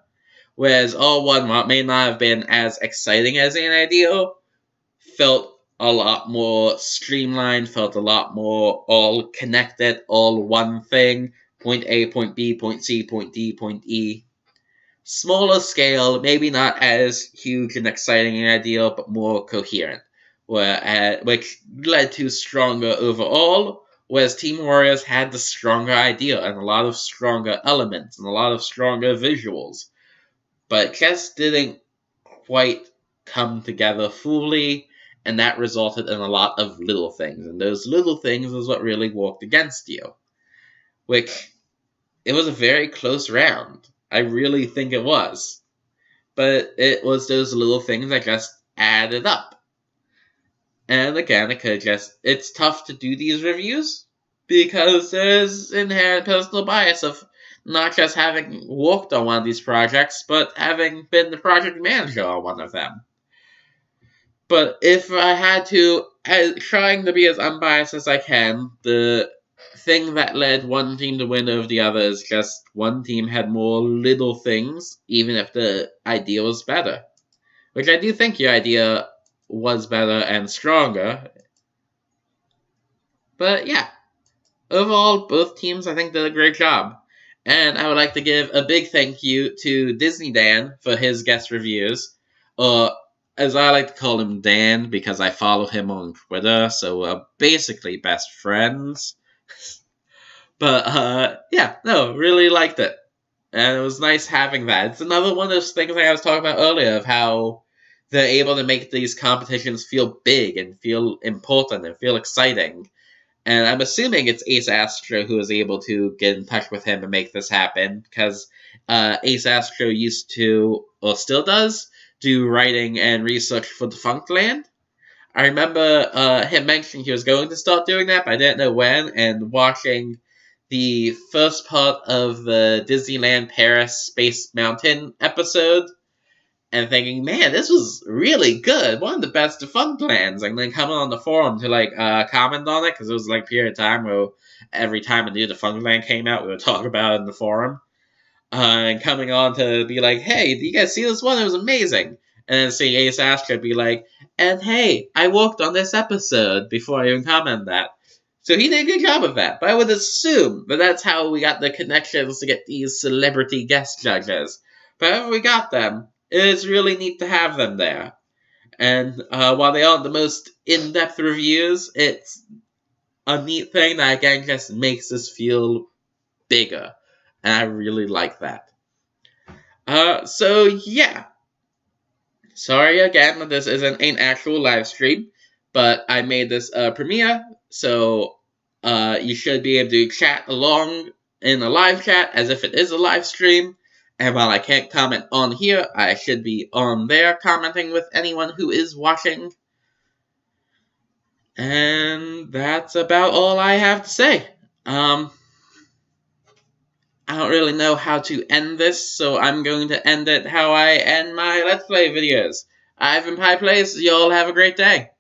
whereas All One, what may not have been as exciting as an ideal, felt a lot more streamlined, felt a lot more all connected, all one thing. Point A, point B, point C, point D, point E. Smaller scale, maybe not as huge and exciting an ideal, but more coherent, which led to stronger overall, whereas Team Warriors had the stronger idea and a lot of stronger elements and a lot of stronger visuals, but just didn't quite come together fully, and that resulted in a lot of little things, and those little things is what really worked against you. Which, it was a very close round. I really think it was. But it was those little things that just added up. And again, it's tough to do these reviews, because there's inherent personal bias of not just having worked on one of these projects, but having been the project manager on one of them. But if I had to, trying to be as unbiased as I can, the thing that led one team to win over the other is just one team had more little things, even if the idea was better. Which I do think your idea was better and stronger. But yeah, overall, both teams I think did a great job. And I would like to give a big thank you to Disney Dan for his guest reviews. As I like to call him Dan because I follow him on Twitter, so we're basically best friends. But, yeah, no, really liked it. And it was nice having that. It's another one of those things like I was talking about earlier of how they're able to make these competitions feel big and feel important and feel exciting. And I'm assuming it's Ace Astro who was able to get in touch with him and make this happen, because Ace Astro used to, or still does, do writing and research for Defunctland. I remember him mentioning he was going to start doing that, but I didn't know when, and watching the first part of the Disneyland Paris Space Mountain episode, and thinking, man, this was really good, one of the best Defunctlands, and then coming on the forum to, comment on it, because it was, a period of time where every time a new Defunctland came out, we would talk about it in the forum. And coming on to be like, hey, do you guys see this one? It was amazing. And then seeing Ace Astro be like, and hey, I worked on this episode before I even comment that. So he did a good job of that. But I would assume that that's how we got the connections to get these celebrity guest judges. But however we got them, it is really neat to have them there. And while they aren't the most in-depth reviews, it's a neat thing that, again, just makes us feel bigger. And I really like that. So yeah. Sorry again that this isn't an actual live stream, but I made this premiere, so you should be able to chat along in a live chat as if it is a live stream. And while I can't comment on here, I should be on there commenting with anyone who is watching. And that's about all I have to say. I don't really know how to end this, so I'm going to end it how I end my Let's Play videos. I've been PiePlays, y'all have a great day.